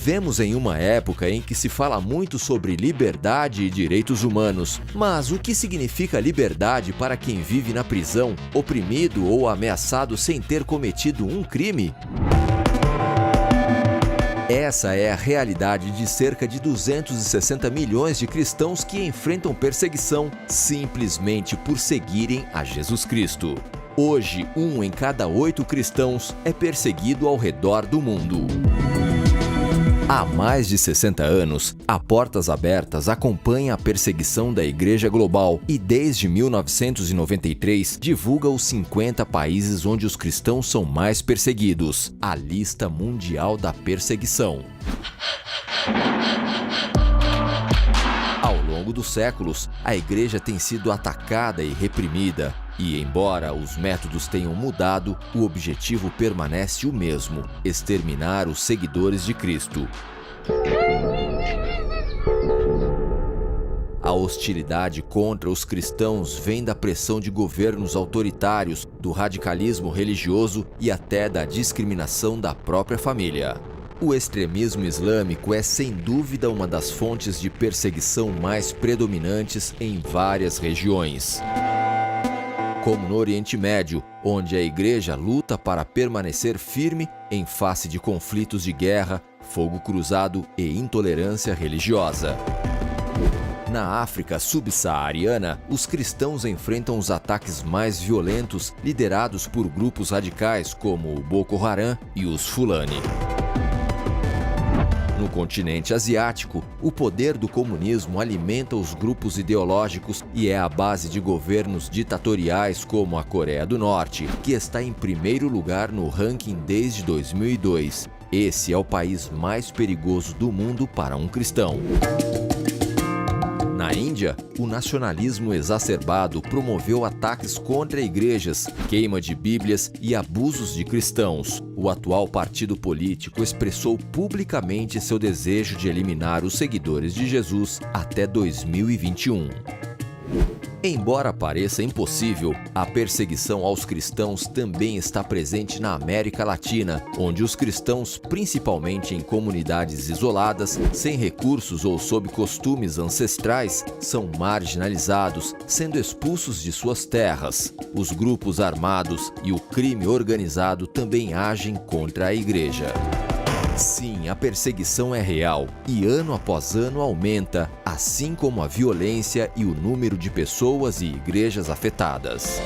Vivemos em uma época em que se fala muito sobre liberdade e direitos humanos. Mas o que significa liberdade para quem vive na prisão, oprimido ou ameaçado sem ter cometido um crime? Essa é a realidade de cerca de 260 milhões de cristãos que enfrentam perseguição simplesmente por seguirem a Jesus Cristo. Hoje, 1 em cada 8 cristãos é perseguido ao redor do mundo. Há mais de 60 anos, a Portas Abertas acompanha a perseguição da Igreja Global e, desde 1993, divulga os 50 países onde os cristãos são mais perseguidos, a lista mundial da perseguição. Ao longo dos séculos, a Igreja tem sido atacada e reprimida. E, embora os métodos tenham mudado, o objetivo permanece o mesmo: exterminar os seguidores de Cristo. A hostilidade contra os cristãos vem da pressão de governos autoritários, do radicalismo religioso e até da discriminação da própria família. O extremismo islâmico é, sem dúvida, uma das fontes de perseguição mais predominantes em várias regiões. Como no Oriente Médio, onde a Igreja luta para permanecer firme em face de conflitos de guerra, fogo cruzado e intolerância religiosa. Na África subsaariana, os cristãos enfrentam os ataques mais violentos liderados por grupos radicais como o Boko Haram e os Fulani. No continente asiático, o poder do comunismo alimenta os grupos ideológicos e é a base de governos ditatoriais como a Coreia do Norte, que está em primeiro lugar no ranking desde 2002. Esse é o país mais perigoso do mundo para um cristão. Na Índia, o nacionalismo exacerbado promoveu ataques contra igrejas, queima de bíblias e abusos de cristãos. O atual partido político expressou publicamente seu desejo de eliminar os seguidores de Jesus até 2021. Embora pareça impossível, a perseguição aos cristãos também está presente na América Latina, onde os cristãos, principalmente em comunidades isoladas, sem recursos ou sob costumes ancestrais, são marginalizados, sendo expulsos de suas terras. Os grupos armados e o crime organizado também agem contra a igreja. Sim, a perseguição é real e ano após ano aumenta, assim como a violência e o número de pessoas e igrejas afetadas.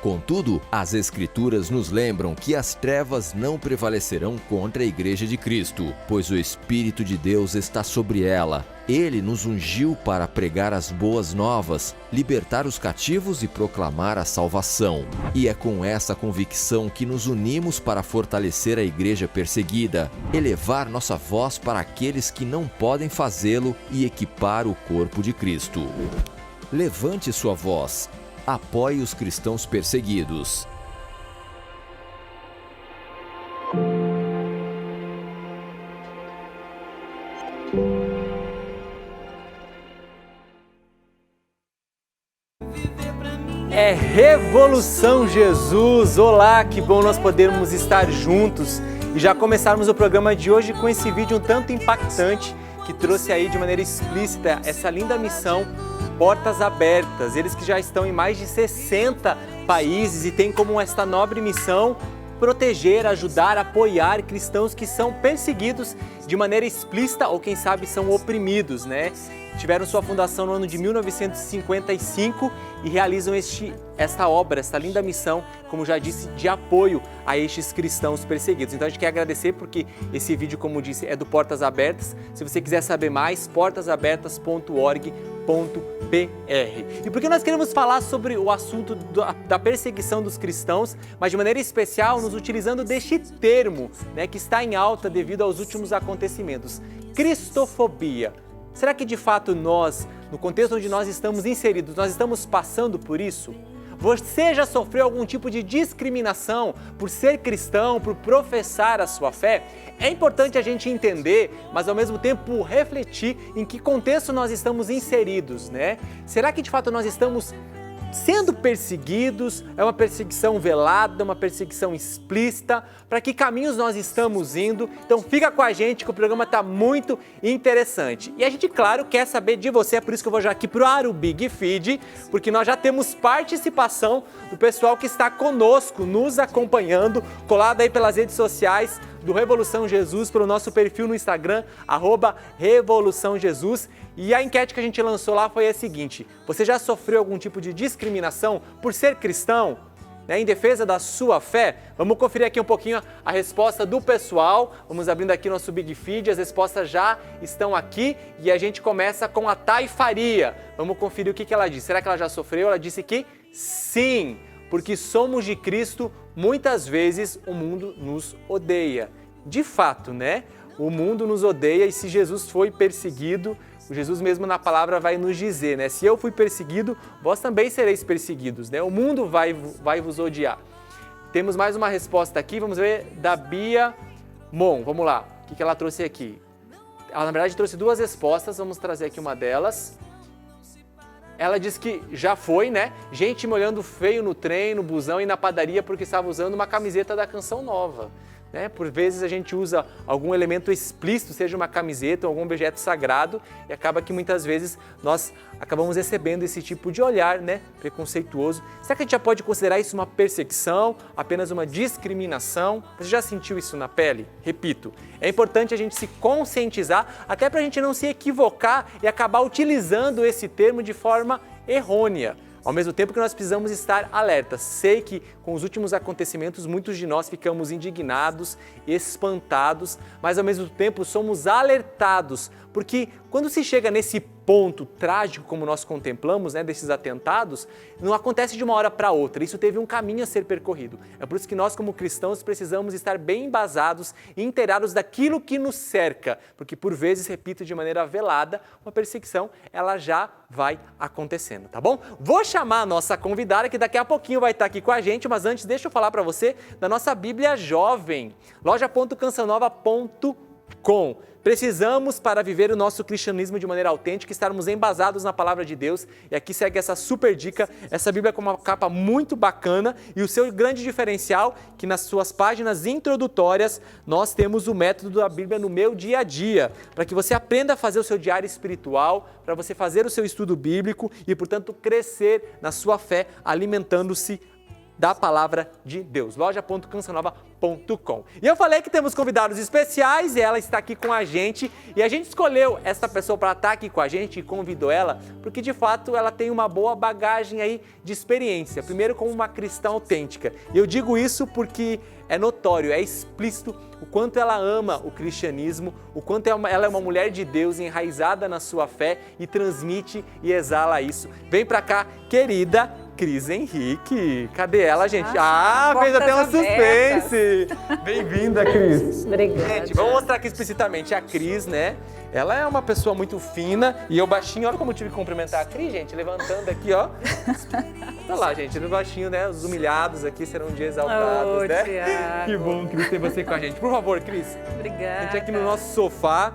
Contudo, as Escrituras nos lembram que as trevas não prevalecerão contra a Igreja de Cristo, pois o Espírito de Deus está sobre ela. Ele nos ungiu para pregar as boas novas, libertar os cativos e proclamar a salvação. E é com essa convicção que nos unimos para fortalecer a igreja perseguida, elevar nossa voz para aqueles que não podem fazê-lo e equipar o corpo de Cristo. Levante sua voz. Apoie os cristãos perseguidos. É Revolução Jesus! Olá, que bom nós podermos estar juntos e já começarmos o programa de hoje com esse vídeo um tanto impactante que trouxe aí de maneira explícita essa linda missão Portas Abertas. Eles que já estão em mais de 60 países e têm como esta nobre missão proteger, ajudar, apoiar cristãos que são perseguidos de maneira explícita ou quem sabe são oprimidos, né? Tiveram sua fundação no ano de 1955 e realizam esta obra, esta linda missão, como já disse, de apoio a estes cristãos perseguidos. Então a gente quer agradecer porque esse vídeo, como disse, é do Portas Abertas. Se você quiser saber mais, portasabertas.org.br. E por que nós queremos falar sobre o assunto da perseguição dos cristãos, mas de maneira especial nos utilizando deste termo, né, que está em alta devido aos últimos acontecimentos, cristofobia. Será que de fato nós, no contexto onde nós estamos inseridos, nós estamos passando por isso? Você já sofreu algum tipo de discriminação por ser cristão, por professar a sua fé? É importante a gente entender, mas ao mesmo tempo refletir em que contexto nós estamos inseridos, né? Será que de fato nós estamos sendo perseguidos, é uma perseguição velada, uma perseguição explícita, para que caminhos nós estamos indo. Então fica com a gente que o programa está muito interessante. E a gente, claro, quer saber de você, é por isso que eu vou já aqui para o Big Feed, porque nós já temos participação do pessoal que está conosco, nos acompanhando, colado aí pelas redes sociais do Revolução Jesus, pelo nosso perfil no Instagram, @Revolução Jesus. E a enquete que a gente lançou lá foi a seguinte: você já sofreu algum tipo de discriminação por ser cristão, né, em defesa da sua fé? Vamos conferir aqui um pouquinho a resposta do pessoal. Vamos abrindo aqui nosso Big Feed, as respostas já estão aqui e a gente começa com a Thay Faria. Vamos conferir o que ela disse. Será que ela já sofreu? Ela disse que sim, porque somos de Cristo, muitas vezes o mundo nos odeia. De fato, né? O mundo nos odeia e se Jesus foi perseguido, Jesus mesmo na palavra vai nos dizer, né? Se eu fui perseguido, vós também sereis perseguidos, né? O mundo vai vos odiar. Temos mais uma resposta aqui, vamos ver, da Bia Mon. Vamos lá, o que ela trouxe aqui? Ela, na verdade, trouxe duas respostas, vamos trazer aqui uma delas. Ela diz que já foi, né? Gente me olhando feio no trem, no busão e na padaria porque estava usando uma camiseta da Canção Nova. Né? Por vezes a gente usa algum elemento explícito, seja uma camiseta ou algum objeto sagrado, e acaba que muitas vezes nós acabamos recebendo esse tipo de olhar, né, preconceituoso. Será que a gente já pode considerar isso uma perseguição, apenas uma discriminação? Você já sentiu isso na pele? Repito, é importante a gente se conscientizar, até para a gente não se equivocar e acabar utilizando esse termo de forma errônea. Ao mesmo tempo que nós precisamos estar alertas. Sei que com os últimos acontecimentos muitos de nós ficamos indignados, espantados, mas ao mesmo tempo somos alertados, porque quando se chega nesse ponto trágico como nós contemplamos, né, desses atentados, não acontece de uma hora para outra, isso teve um caminho a ser percorrido. É por isso que nós como cristãos precisamos estar bem embasados e inteirados daquilo que nos cerca, porque por vezes, repito, de maneira velada, uma perseguição ela já vai acontecendo, tá bom? Vou chamar a nossa convidada que daqui a pouquinho vai estar aqui com a gente, mas antes deixa eu falar para você da nossa Bíblia Jovem, loja.cançãonova.com. Precisamos, para viver o nosso cristianismo de maneira autêntica, estarmos embasados na palavra de Deus. E aqui segue essa super dica, essa Bíblia com uma capa muito bacana e o seu grande diferencial, que nas suas páginas introdutórias nós temos o método da Bíblia no meu dia a dia, para que você aprenda a fazer o seu diário espiritual, para você fazer o seu estudo bíblico e, portanto, crescer na sua fé, alimentando-se da palavra de Deus, loja.cançãonova.com. E eu falei que temos convidados especiais e ela está aqui com a gente. E a gente escolheu essa pessoa para estar aqui com a gente e convidou ela porque, de fato, ela tem uma boa bagagem aí de experiência. Primeiro, como uma cristã autêntica. E eu digo isso porque é notório, é explícito o quanto ela ama o cristianismo, o quanto ela é uma mulher de Deus enraizada na sua fé e transmite e exala isso. Vem pra cá, querida Cris Henrique. Cadê ela, gente? Fez até um suspense. Bem-vinda, Cris. Obrigada. Gente, vamos mostrar aqui explicitamente a Cris, né? Ela é uma pessoa muito fina e eu baixinho, olha como eu tive que cumprimentar a Cris, gente, levantando aqui, ó. Olha lá, gente, no baixinho, né? Os humilhados aqui serão um dia exaltados, né? Tiago. Que bom, Cris, ter você com a gente. Por favor, Cris. Obrigada. A gente aqui no nosso sofá.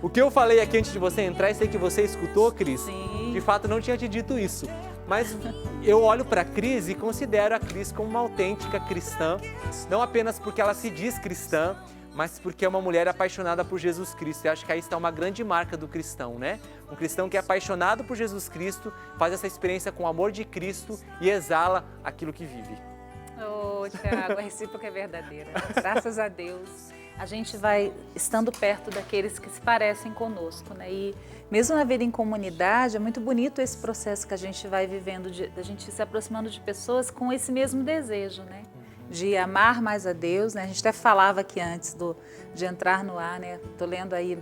O que eu falei aqui antes de você entrar, e sei que você escutou, Cris. Sim. De fato, não tinha te dito isso. Mas eu olho para a Cris e considero a Cris como uma autêntica cristã, não apenas porque ela se diz cristã, mas porque é uma mulher apaixonada por Jesus Cristo. Eu acho que aí está uma grande marca do cristão, né? Um cristão que é apaixonado por Jesus Cristo, faz essa experiência com o amor de Cristo e exala aquilo que vive. Tiago, a recíproca é verdadeira. Graças a Deus, a gente vai estando perto daqueles que se parecem conosco, né? E mesmo na vida em comunidade, é muito bonito esse processo que a gente vai vivendo, da gente se aproximando de pessoas com esse mesmo desejo, né? De amar mais a Deus, né? A gente até falava aqui antes de entrar no ar, né? Estou lendo aí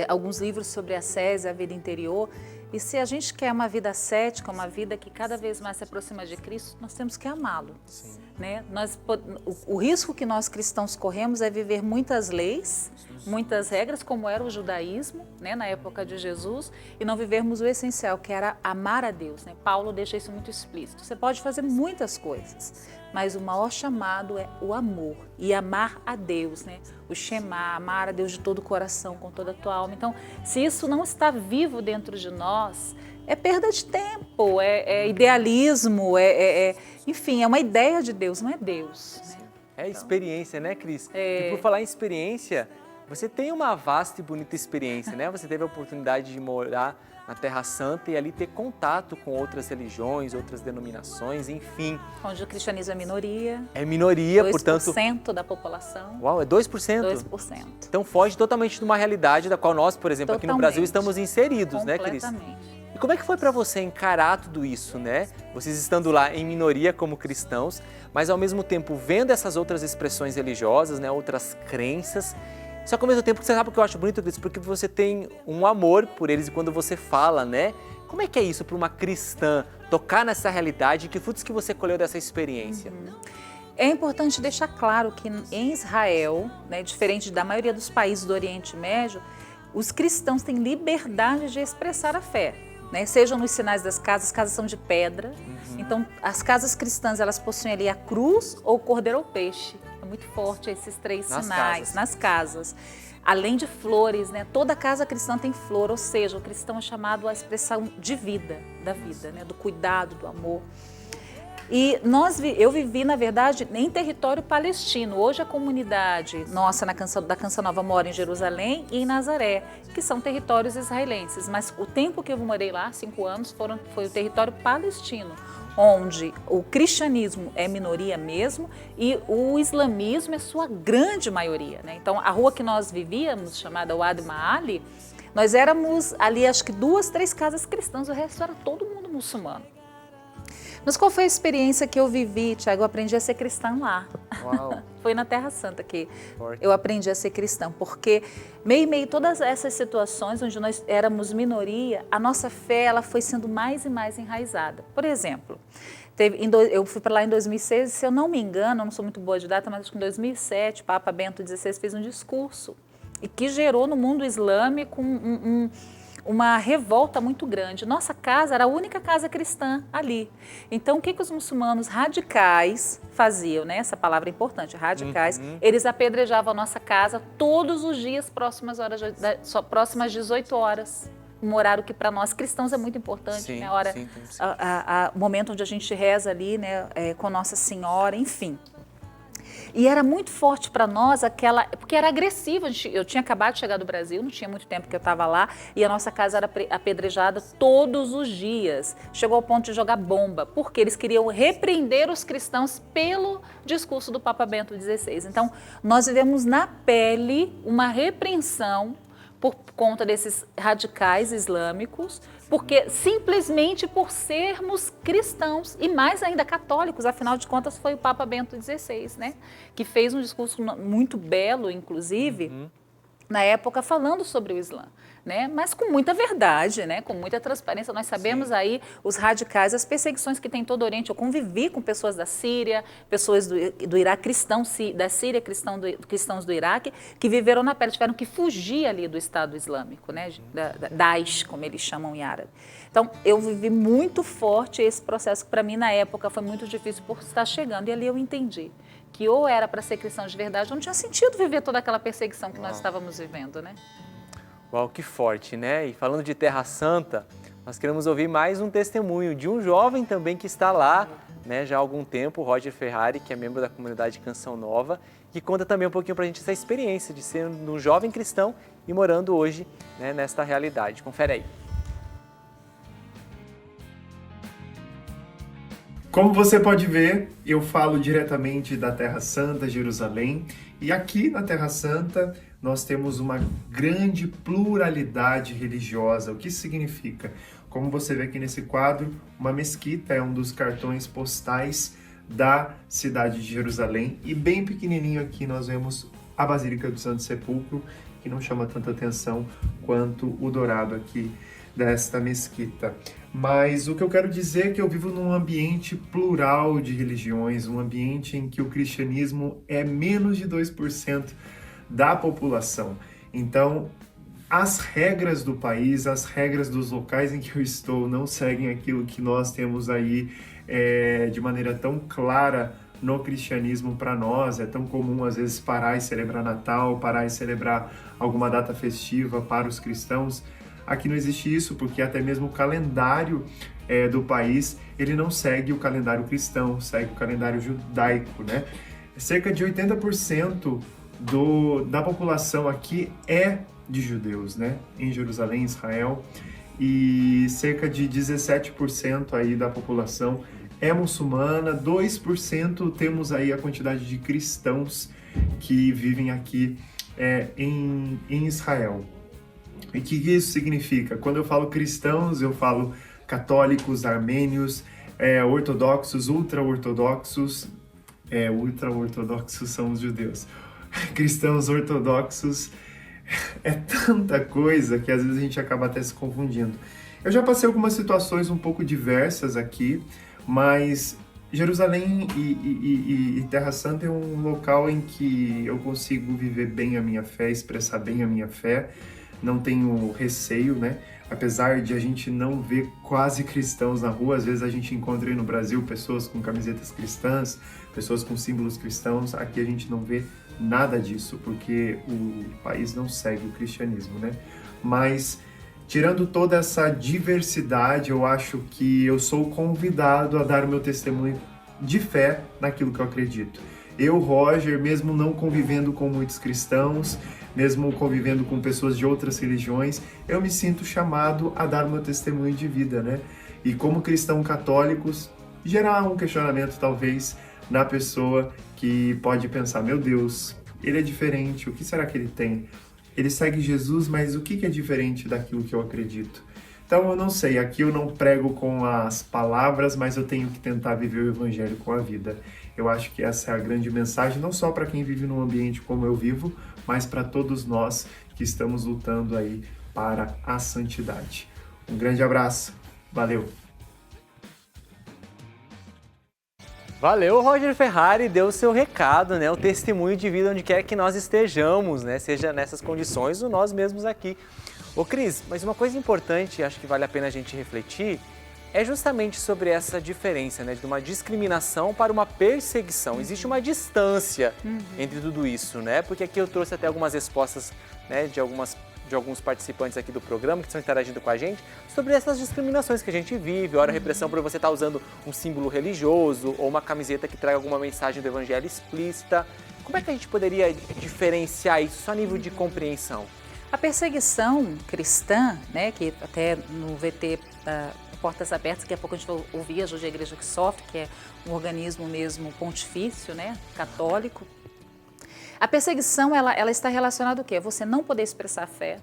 alguns livros sobre a ascese, a vida interior. E se a gente quer uma vida ascética, uma vida que cada vez mais se aproxima de Cristo, nós temos que amá-lo. Né? O risco que nós cristãos corremos é viver muitas leis, muitas regras, como era o judaísmo, né, na época de Jesus, e não vivermos o essencial, que era amar a Deus. Né? Paulo deixa isso muito explícito. Você pode fazer muitas coisas, mas o maior chamado é o amor e amar a Deus, né? O Shema, amar a Deus de todo o coração, com toda a tua alma. Então, se isso não está vivo dentro de nós, é perda de tempo, é idealismo, enfim, é uma ideia de Deus, não é Deus. Né? É experiência, né, Cris? E por falar em experiência, você tem uma vasta e bonita experiência, né? Você teve a oportunidade de morar na Terra Santa e ali ter contato com outras religiões, outras denominações, enfim. Onde o cristianismo é minoria. É minoria, 2% portanto... 2% da população. Uau, é 2%? 2%. Então foge totalmente de uma realidade da qual nós, por exemplo, aqui no Brasil estamos inseridos, né, Cris? Completamente. E como é que foi para você encarar tudo isso, né? Vocês estando lá em minoria como cristãos, mas ao mesmo tempo vendo essas outras expressões religiosas, né, outras crenças. Só que ao mesmo tempo, você sabe o que eu acho bonito, Cris? Porque você tem um amor por eles e quando você fala, né? Como é que é isso para uma cristã tocar nessa realidade? Que frutos que você colheu dessa experiência? É importante deixar claro que em Israel, né, diferente da maioria dos países do Oriente Médio, os cristãos têm liberdade de expressar a fé. Né? Sejam nos sinais das casas, as casas são de pedra. Então, as casas cristãs, elas possuem ali a cruz ou o cordeiro ou peixe. É muito forte esses três sinais nas casas. Além de flores, né? Toda casa cristã tem flor, ou seja, o cristão é chamado à expressão de vida, da vida, né? Do cuidado, do amor. E eu vivi, na verdade, em território palestino. Hoje a comunidade nossa da Canção Nova mora em Jerusalém e em Nazaré, que são territórios israelenses. Mas o tempo que eu morei lá, 5 anos, foi o território palestino, onde o cristianismo é minoria mesmo e o islamismo é sua grande maioria. Né? Então, a rua que nós vivíamos, chamada Wad Ma'ali, nós éramos ali, acho que 2, 3 casas cristãs, o resto era todo mundo muçulmano. Mas qual foi a experiência que eu vivi, Tiago? Eu aprendi a ser cristã lá. Uau. Foi na Terra Santa que eu aprendi a ser cristã, porque meio todas essas situações onde nós éramos minoria, a nossa fé ela foi sendo mais e mais enraizada. Por exemplo, eu fui para lá em 2006, se eu não me engano, eu não sou muito boa de data, mas acho que em 2007, o Papa Bento XVI fez um discurso e que gerou no mundo islâmico uma revolta muito grande. Nossa casa era a única casa cristã ali. Então, o que os muçulmanos radicais faziam, né? Essa palavra é importante, radicais. Eles apedrejavam a nossa casa todos os dias, próximas às 18 horas. Um horário que para nós cristãos é muito importante, sim, né? O momento onde a gente reza ali, né? Com Nossa Senhora, enfim. E era muito forte para nós porque era agressivo. Eu tinha acabado de chegar do Brasil, não tinha muito tempo que eu estava lá, e a nossa casa era apedrejada todos os dias. Chegou ao ponto de jogar bomba, porque eles queriam repreender os cristãos pelo discurso do Papa Bento XVI. Então, nós vivemos na pele uma repreensão por conta desses radicais islâmicos, porque simplesmente por sermos cristãos e mais ainda católicos, afinal de contas foi o Papa Bento XVI, né? Que fez um discurso muito belo, inclusive, na época falando sobre o Islã, né? Mas com muita verdade, né? Com muita transparência. Nós sabemos aí os radicais, as perseguições que tem em todo o Oriente. Eu convivi com pessoas da Síria, pessoas do Iraque, da Síria, cristãos do Iraque, que viveram na pele, tiveram que fugir ali do Estado Islâmico, né? Da Daesh, como eles chamam em árabe. Então, eu vivi muito forte esse processo, que para mim, na época, foi muito difícil por estar chegando. E ali eu entendi que ou era para ser cristão de verdade, ou não tinha sentido viver toda aquela perseguição que nós estávamos vivendo, né? Uau, que forte, né? E falando de Terra Santa, nós queremos ouvir mais um testemunho de um jovem também que está lá, né, já há algum tempo, o Roger Ferrari, que é membro da comunidade Canção Nova, que conta também um pouquinho para a gente essa experiência de ser um jovem cristão e morando hoje, né, nesta realidade. Confere aí. Como você pode ver, eu falo diretamente da Terra Santa, Jerusalém, e aqui na Terra Santa nós temos uma grande pluralidade religiosa. O que isso significa? Como você vê aqui nesse quadro, uma mesquita é um dos cartões postais da cidade de Jerusalém, e bem pequenininho aqui nós vemos a Basílica do Santo Sepulcro, que não chama tanta atenção quanto o dourado aqui desta mesquita. Mas o que eu quero dizer é que eu vivo num ambiente plural de religiões, um ambiente em que o cristianismo é menos de 2% da população. Então, as regras do país, as regras dos locais em que eu estou não seguem aquilo que nós temos aí de maneira tão clara no cristianismo para nós. É tão comum, às vezes, parar e celebrar Natal, parar e celebrar alguma data festiva para os cristãos. Aqui não existe isso, porque até mesmo o calendário do país, ele não segue o calendário cristão, segue o calendário judaico, né? Cerca de 80% da população aqui é de judeus, né? Em Jerusalém, Israel, e cerca de 17% aí da população é muçulmana, 2% temos aí a quantidade de cristãos que vivem aqui em Israel. E o que isso significa? Quando eu falo cristãos, eu falo católicos, armênios, ortodoxos, ultra-ortodoxos. Ultra-ortodoxos são os judeus. Cristãos ortodoxos, é tanta coisa que às vezes a gente acaba até se confundindo. Eu já passei algumas situações um pouco diversas aqui, mas Jerusalém e Terra Santa é um local em que eu consigo viver bem a minha fé, expressar bem a minha fé, não tenho receio, né? Apesar de a gente não ver quase cristãos na rua, às vezes a gente encontra aí no Brasil pessoas com camisetas cristãs, pessoas com símbolos cristãos, aqui a gente não vê nada disso, porque o país não segue o cristianismo, né? Mas, tirando toda essa diversidade, eu acho que eu sou convidado a dar o meu testemunho de fé naquilo que eu acredito. Eu, Roger, mesmo não convivendo com muitos cristãos, mesmo convivendo com pessoas de outras religiões, eu me sinto chamado a dar o meu testemunho de vida, né? E como cristão católico, gerar um questionamento, talvez, na pessoa que pode pensar, meu Deus, ele é diferente, o que será que ele tem? Ele segue Jesus, mas o que é diferente daquilo que eu acredito? Então eu não sei, aqui eu não prego com as palavras, mas eu tenho que tentar viver o evangelho com a vida. Eu acho que essa é a grande mensagem, não só para quem vive num ambiente como eu vivo, mas para todos nós que estamos lutando aí para a santidade. Um grande abraço, valeu! Valeu, Roger Ferrari, deu o seu recado, né? O testemunho de vida onde quer que nós estejamos, né? Seja nessas condições ou nós mesmos aqui. Ô Cris, mas uma coisa importante, acho que vale a pena a gente refletir, é justamente sobre essa diferença, né? De uma discriminação para uma perseguição. Existe uma distância entre tudo isso, né? Porque aqui eu trouxe até algumas respostas, né, de alguns participantes aqui do programa que estão interagindo com a gente sobre essas discriminações que a gente vive, ora repressão por você estar usando um símbolo religioso ou uma camiseta que traga alguma mensagem do evangelho explícita. Como é que a gente poderia diferenciar isso só a nível de compreensão? A perseguição cristã, né, que até no VT Portas Abertas, daqui a pouco a gente vai ouvir a Igreja que Sofre, que é um organismo mesmo pontifício, né, católico. A perseguição, ela está relacionada ao quê? A você não poder expressar fé,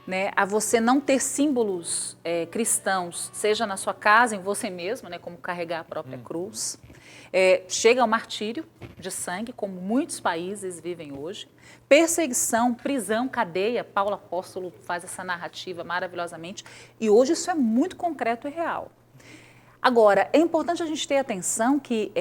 né? A você não ter símbolos cristãos, seja na sua casa, em você mesmo, né? Como carregar a própria cruz. Chega ao martírio de sangue, como muitos países vivem hoje. Perseguição, prisão, cadeia. Paulo Apóstolo faz essa narrativa maravilhosamente. E hoje isso é muito concreto e real. Agora, é importante a gente ter atenção que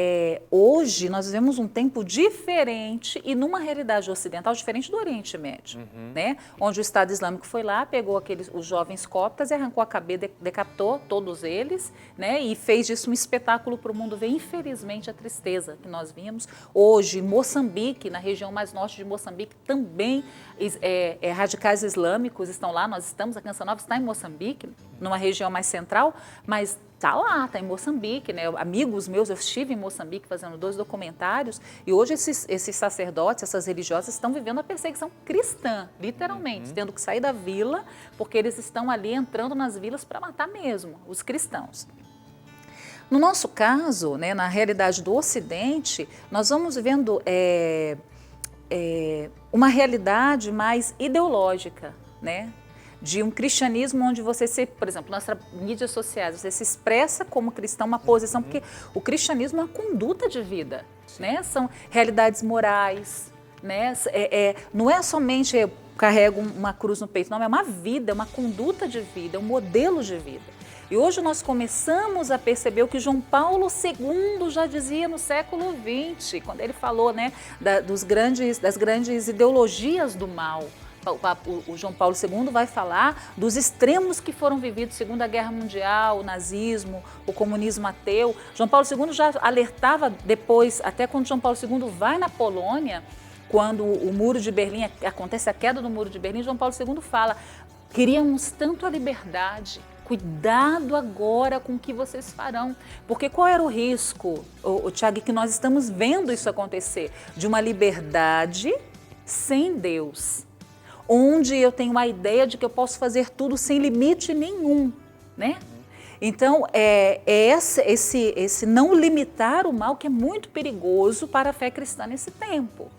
hoje nós vivemos um tempo diferente e numa realidade ocidental diferente do Oriente Médio, né? Onde o Estado Islâmico foi lá, pegou os jovens coptas e arrancou a cabeça, decapitou todos eles, né? E fez disso um espetáculo para o mundo ver, infelizmente, a tristeza que nós vimos. Hoje, Moçambique, na região mais norte de Moçambique, também radicais islâmicos estão lá, nós estamos, a Canção Nova está em Moçambique, numa região mais central, mas está lá, está em Moçambique, né? Amigos meus, eu estive em Moçambique fazendo 2 documentários e hoje esses sacerdotes, essas religiosas estão vivendo a perseguição cristã, literalmente, tendo que sair da vila porque eles estão ali entrando nas vilas para matar mesmo os cristãos. No nosso caso, né, na realidade do Ocidente, nós vamos vivendo uma realidade mais ideológica, né? De um cristianismo onde você por exemplo, nas mídias sociais, você se expressa como cristão, uma posição, porque o cristianismo é uma conduta de vida, né? São realidades morais, né? Não é somente eu carrego uma cruz no peito, não, é uma vida, é uma conduta de vida, é um modelo de vida. E hoje nós começamos a perceber o que João Paulo II já dizia no século XX, quando ele falou, né, das grandes ideologias do mal. O João Paulo II vai falar dos extremos que foram vividos, Segunda Guerra Mundial, o nazismo, o comunismo ateu. João Paulo II já alertava depois, até quando João Paulo II vai na Polônia, quando o Muro de Berlim, acontece a queda do Muro de Berlim, João Paulo II fala, Queríamos tanto a liberdade. Cuidado agora com o que vocês farão. Porque qual era o risco, Tiago, que nós estamos vendo isso acontecer? De uma liberdade sem Deus. Onde eu tenho a ideia de que eu posso fazer tudo sem limite nenhum, né? Então, esse não limitar o mal que é muito perigoso para a fé cristã nesse tempo.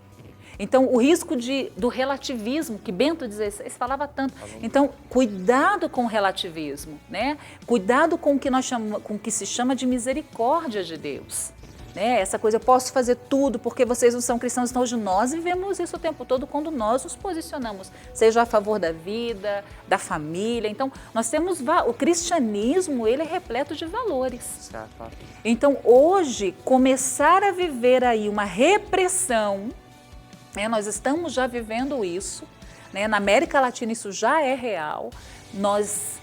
Então, o risco do relativismo, que Bento XVI falava tanto. Então, cuidado com o relativismo, né? Cuidado com o que com o que se chama de misericórdia de Deus. Né? Essa coisa, eu posso fazer tudo porque vocês não são cristãos. Então, hoje nós vivemos isso o tempo todo quando nós nos posicionamos, seja a favor da vida, da família. Então, nós temos o cristianismo, ele é repleto de valores. Certo. Então, hoje, começar a viver aí uma repressão, né? Nós estamos já vivendo isso, né? Na América Latina isso já é real. Nós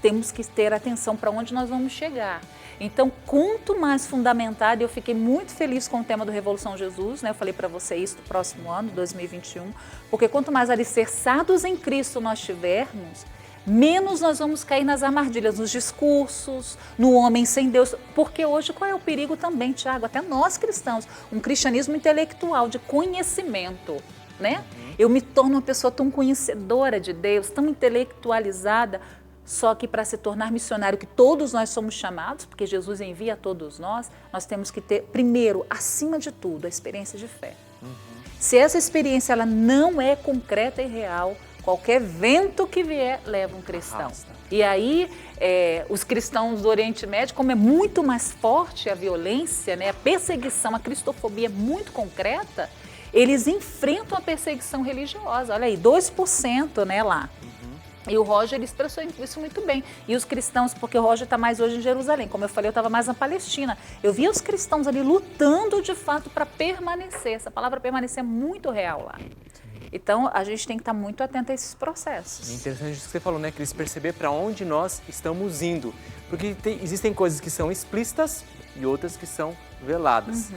temos que ter atenção para onde nós vamos chegar. Então, quanto mais fundamentado, eu fiquei muito feliz com o tema do Revolução Jesus, né? Eu falei para você isso do próximo ano, 2021, porque quanto mais alicerçados em Cristo nós tivermos, menos nós vamos cair nas armadilhas, nos discursos, no homem sem Deus. Porque hoje qual é o perigo também, Tiago? Até nós cristãos, um cristianismo intelectual, de conhecimento, né? Eu me torno uma pessoa tão conhecedora de Deus, tão intelectualizada, só que para se tornar missionário, que todos nós somos chamados, porque Jesus envia a todos nós temos que ter, primeiro, acima de tudo, a experiência de fé. Se essa experiência ela não é concreta e real, qualquer vento que vier leva um cristão. Arrasta. E aí, os cristãos do Oriente Médio, como é muito mais forte a violência, né, a perseguição, a cristofobia é muito concreta, eles enfrentam a perseguição religiosa. Olha aí, 2%, né, lá. E o Roger, ele expressou isso muito bem. E os cristãos, porque o Roger está mais hoje em Jerusalém, como eu falei, eu estava mais na Palestina. Eu via os cristãos ali lutando de fato para permanecer. Essa palavra permanecer é muito real lá. Então, a gente tem que estar muito atento a esses processos. É interessante isso que você falou, né, Cris? Perceber para onde nós estamos indo. Porque existem coisas que são explícitas e outras que são veladas.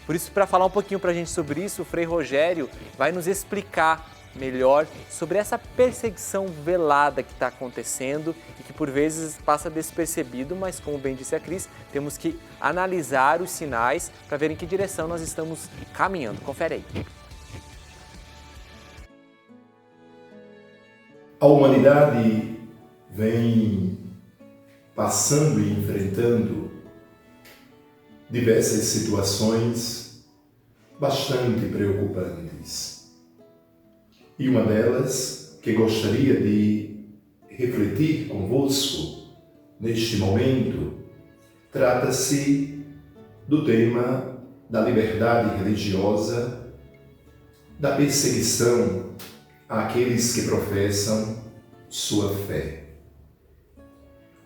Por isso, para falar um pouquinho para a gente sobre isso, o Frei Rogério vai nos explicar melhor sobre essa perseguição velada que está acontecendo e que por vezes passa despercebido, mas como bem disse a Cris, temos que analisar os sinais para ver em que direção nós estamos caminhando. Confere aí. A humanidade vem passando e enfrentando diversas situações bastante preocupantes. E uma delas, que gostaria de refletir convosco neste momento, trata-se do tema da liberdade religiosa, da perseguição àqueles que professam sua fé.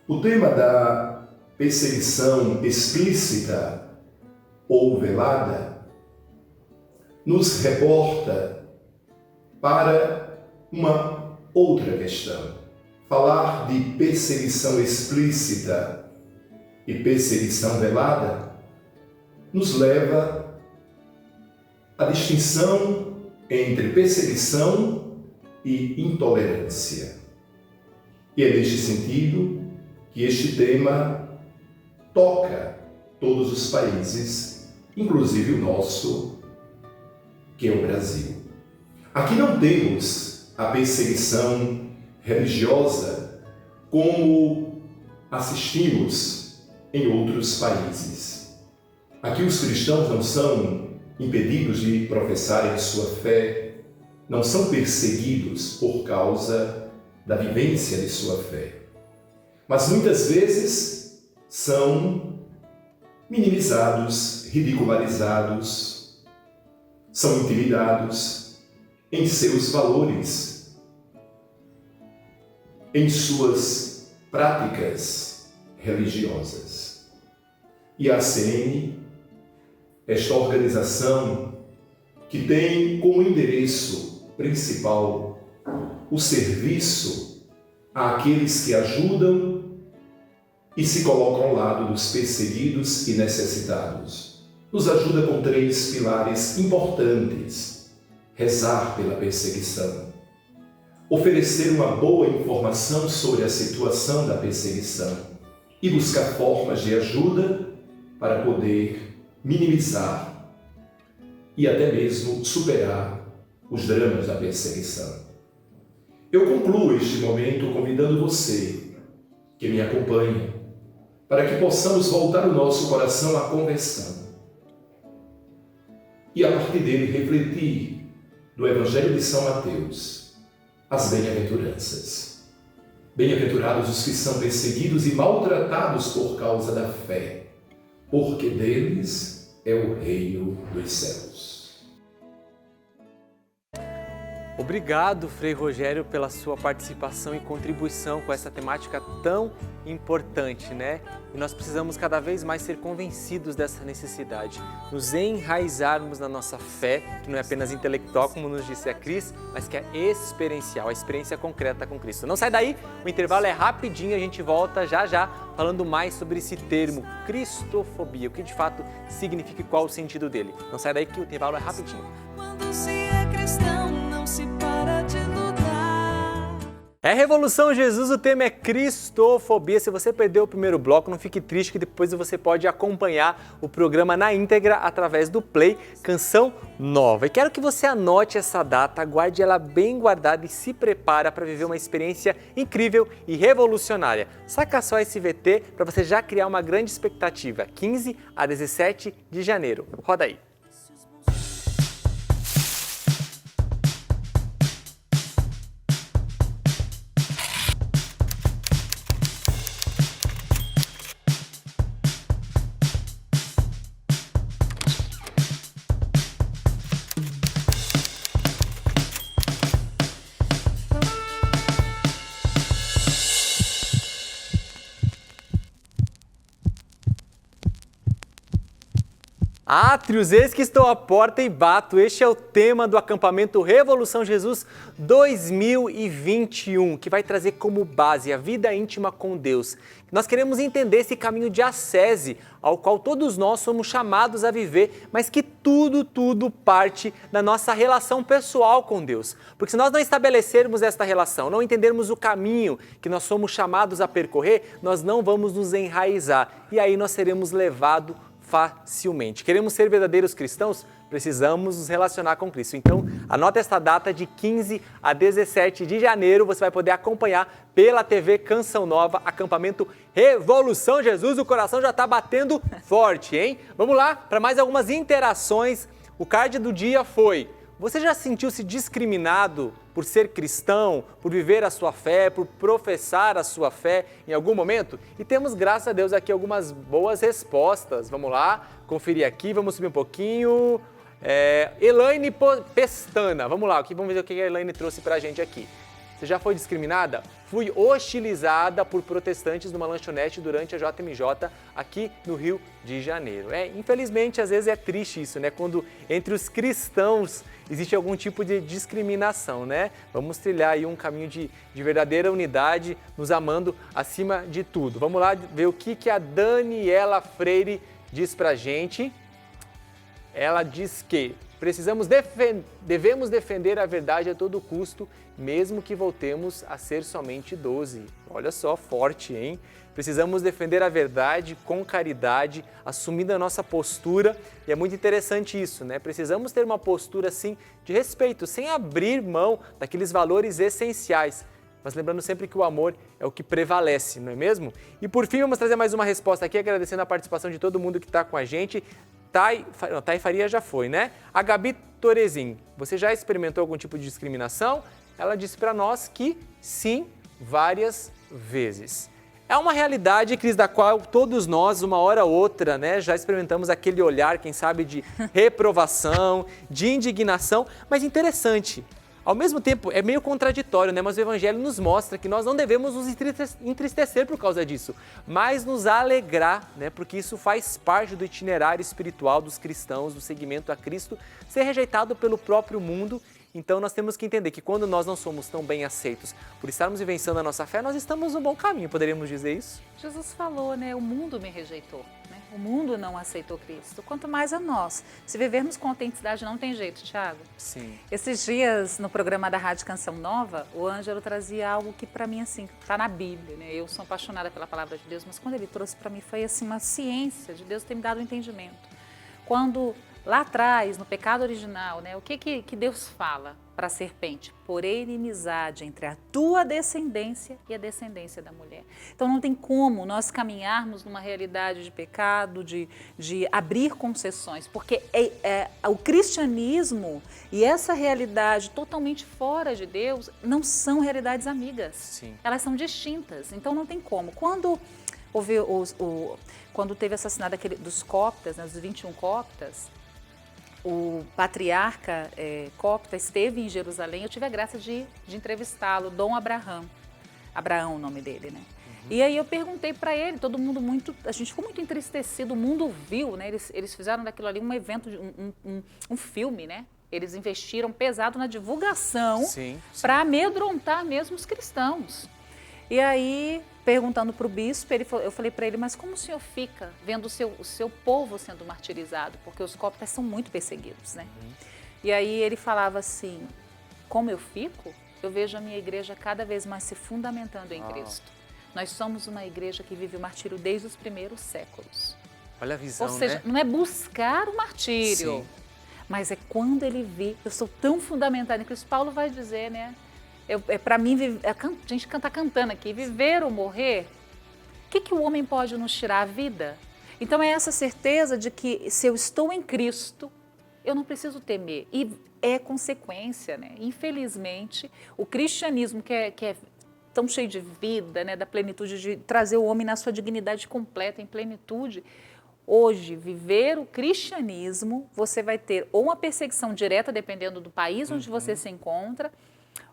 O tema da perseguição explícita ou velada nos reporta para uma outra questão. Falar de perseguição explícita e perseguição velada nos leva à distinção entre perseguição e intolerância. E é neste sentido que este tema toca todos os países, inclusive o nosso, que é o Brasil. Aqui não temos a perseguição religiosa como assistimos em outros países. Aqui os cristãos não são impedidos de professarem sua fé, não são perseguidos por causa da vivência de sua fé. Mas muitas vezes são minimizados, ridicularizados, são intimidados em seus valores, em suas práticas religiosas. E a ACN, esta organização que tem como endereço principal o serviço àqueles que ajudam e se colocam ao lado dos perseguidos e necessitados, nos ajuda com 3 pilares importantes. Rezar pela perseguição. oferecer uma boa informação sobre a situação da perseguição e buscar formas de ajuda para poder minimizar e até mesmo superar os dramas da perseguição. Eu concluo este momento convidando você que me acompanha para que possamos voltar o nosso coração à conversão e a partir dele refletir no Evangelho de São Mateus as bem-aventuranças. Bem-aventurados os que são perseguidos e maltratados por causa da fé, porque deles é o reino dos céus. Obrigado, Frei Rogério, pela sua participação e contribuição com essa temática tão importante, né? E nós precisamos cada vez mais ser convencidos dessa necessidade, nos enraizarmos na nossa fé, que não é apenas intelectual, como nos disse a Cris, mas que é experiencial, a experiência concreta com Cristo. Não sai daí, o intervalo é rapidinho, a gente volta já já falando mais sobre esse termo, cristofobia, o que de fato significa e qual o sentido dele. Não sai daí que o intervalo é rapidinho. Quando se é cristão, não se para de lutar. É Revolução Jesus, o tema é cristofobia. Se você perdeu o primeiro bloco, não fique triste que depois você pode acompanhar o programa na íntegra através do Play Canção Nova. E quero que você anote essa data, guarde ela bem guardada e se prepara para viver uma experiência incrível e revolucionária. Saca só esse VT para você já criar uma grande expectativa. 15 a 17 de janeiro. Roda aí. Átrios, eis que estou à porta e bato. Este é o tema do acampamento Revolução Jesus 2021, que vai trazer como base a vida íntima com Deus. Nós queremos entender esse caminho de ascese, ao qual todos nós somos chamados a viver, mas que tudo parte da nossa relação pessoal com Deus. Porque se nós não estabelecermos esta relação, não entendermos o caminho que nós somos chamados a percorrer, nós não vamos nos enraizar e aí nós seremos levados facilmente. Queremos ser verdadeiros cristãos? Precisamos nos relacionar com Cristo. Então, anota esta data de 15 a 17 de janeiro. Você vai poder acompanhar pela TV Canção Nova, acampamento Revolução Jesus. O coração já está batendo forte, hein? Vamos lá para mais algumas interações. O card do dia foi: você já sentiu-se discriminado por ser cristão, por viver a sua fé, por professar a sua fé em algum momento? E temos, graças a Deus, aqui algumas boas respostas. Vamos lá, conferir aqui, vamos subir um pouquinho. Elaine Pestana, vamos lá, vamos ver o que a Elaine trouxe pra gente aqui. Você já foi discriminada? Fui hostilizada por protestantes numa lanchonete durante a JMJ aqui no Rio de Janeiro. Infelizmente, às vezes é triste isso, né? Quando entre os cristãos existe algum tipo de discriminação, né? Vamos trilhar aí um caminho de verdadeira unidade, nos amando acima de tudo. Vamos lá ver o que a Daniela Freire diz pra gente. Ela diz que devemos defender a verdade a todo custo, mesmo que voltemos a ser somente 12. Olha só, forte, hein? Precisamos defender a verdade com caridade, assumindo a nossa postura, e é muito interessante isso, né? Precisamos ter uma postura, assim, de respeito, sem abrir mão daqueles valores essenciais, mas lembrando sempre que o amor é o que prevalece, não é mesmo? E por fim, vamos trazer mais uma resposta aqui, agradecendo a participação de todo mundo que está com a gente. Thay Faria já foi, né? A Gabi Torezin, você já experimentou algum tipo de discriminação? Ela disse para nós que sim, várias vezes. É uma realidade, Cris, da qual todos nós, uma hora ou outra, né, já experimentamos aquele olhar, quem sabe, de reprovação, de indignação, mas interessante. Ao mesmo tempo, é meio contraditório, né? Mas o Evangelho nos mostra que nós não devemos nos entristecer por causa disso, mas nos alegrar, né? Porque isso faz parte do itinerário espiritual dos cristãos, do seguimento a Cristo, ser rejeitado pelo próprio mundo. Então nós temos que entender que quando nós não somos tão bem aceitos por estarmos vivenciando a nossa fé, nós estamos no bom caminho, poderíamos dizer isso? Jesus falou, né? O mundo me rejeitou, né? O mundo não aceitou Cristo, quanto mais a nós. Se vivermos com autenticidade, não tem jeito, Tiago. Sim. Esses dias, no programa da Rádio Canção Nova, o Ângelo trazia algo que para mim, assim, está na Bíblia, né? Eu sou apaixonada pela palavra de Deus, mas quando ele trouxe para mim foi, assim, uma ciência de Deus ter me dado um entendimento. Quando, lá atrás, no pecado original, né? O que Deus fala para a serpente? Porém, inimizade entre a tua descendência e a descendência da mulher. Então, não tem como nós caminharmos numa realidade de pecado, de abrir concessões, porque o cristianismo e essa realidade totalmente fora de Deus não são realidades amigas. Sim. Elas são distintas, então não tem como. Quando teve assassinado dos coptas, né, dos 21 coptas, o patriarca copta esteve em Jerusalém, eu tive a graça de entrevistá-lo, Dom Abraão, o nome dele, né? E aí eu perguntei para ele, todo mundo a gente ficou muito entristecido, o mundo viu, né? Eles fizeram daquilo ali um evento, um filme, né? Eles investiram pesado na divulgação para amedrontar mesmo os cristãos. E aí, perguntando para o bispo, eu falei para ele, mas como o senhor fica vendo o seu povo sendo martirizado? Porque os coptas são muito perseguidos, né? E aí ele falava assim, como eu fico? Eu vejo a minha igreja cada vez mais se fundamentando em Cristo. Nós somos uma igreja que vive o martírio desde os primeiros séculos. Olha a visão, ou seja, né? Não é buscar o martírio, mas é quando ele vê, eu sou tão fundamentada em Cristo. Paulo vai dizer, né? Para mim, a gente está cantando aqui, viver ou morrer, o que o homem pode nos tirar? A vida? Então é essa certeza de que se eu estou em Cristo, eu não preciso temer. E é consequência, né? Infelizmente, o cristianismo que é tão cheio de vida, né? Da plenitude, de trazer o homem na sua dignidade completa, em plenitude. Hoje, viver o cristianismo, você vai ter ou uma perseguição direta, dependendo do país onde você se encontra,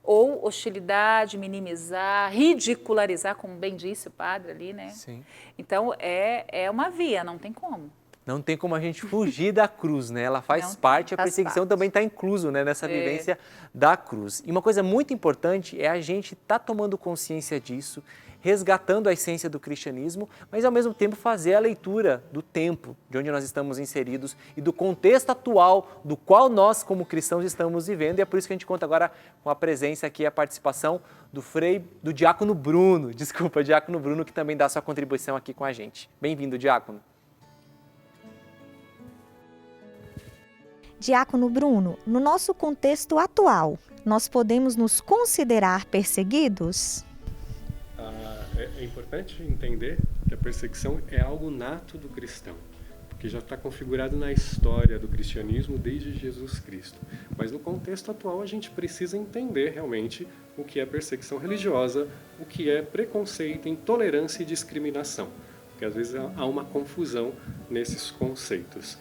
ou hostilidade, minimizar, ridicularizar, como bem disse o padre ali, né? Sim. Então, é uma via, não tem como. Não tem como a gente fugir da cruz, né? Ela faz parte, a perseguição também está incluso, né, nessa vivência da cruz. E uma coisa muito importante é a gente estar tomando consciência disso, resgatando a essência do cristianismo, mas ao mesmo tempo fazer a leitura do tempo de onde nós estamos inseridos e do contexto atual do qual nós, como cristãos, estamos vivendo. E é por isso que a gente conta agora com a presença aqui, a participação do diácono Bruno, que também dá sua contribuição aqui com a gente. Bem-vindo, diácono. Diácono Bruno, no nosso contexto atual, nós podemos nos considerar perseguidos? É importante entender que a perseguição é algo nato do cristão, porque já está configurado na história do cristianismo desde Jesus Cristo. Mas no contexto atual a gente precisa entender realmente o que é perseguição religiosa, o que é preconceito, intolerância e discriminação, porque às vezes há uma confusão nesses conceitos.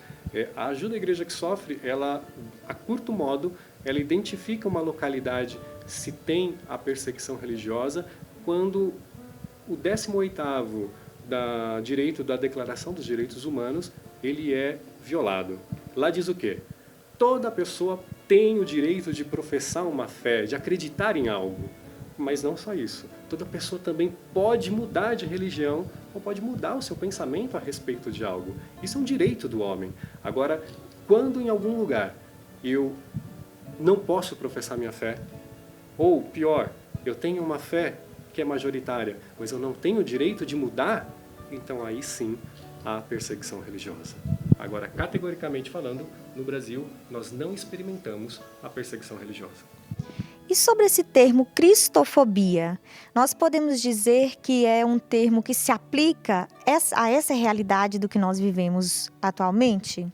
A ajuda à igreja que sofre, ela, a curto modo, ela identifica uma localidade se tem a perseguição religiosa quando o 18º direito da Declaração dos Direitos Humanos, ele é violado. Lá diz o quê? Toda pessoa tem o direito de professar uma fé, de acreditar em algo. Mas não só isso. Toda pessoa também pode mudar de religião ou pode mudar o seu pensamento a respeito de algo. Isso é um direito do homem. Agora, quando em algum lugar eu não posso professar minha fé, ou pior, eu tenho uma fé que é majoritária, mas eu não tenho o direito de mudar, então aí sim há perseguição religiosa. Agora, categoricamente falando, no Brasil, nós não experimentamos a perseguição religiosa. E sobre esse termo cristofobia, nós podemos dizer que é um termo que se aplica a essa realidade do que nós vivemos atualmente?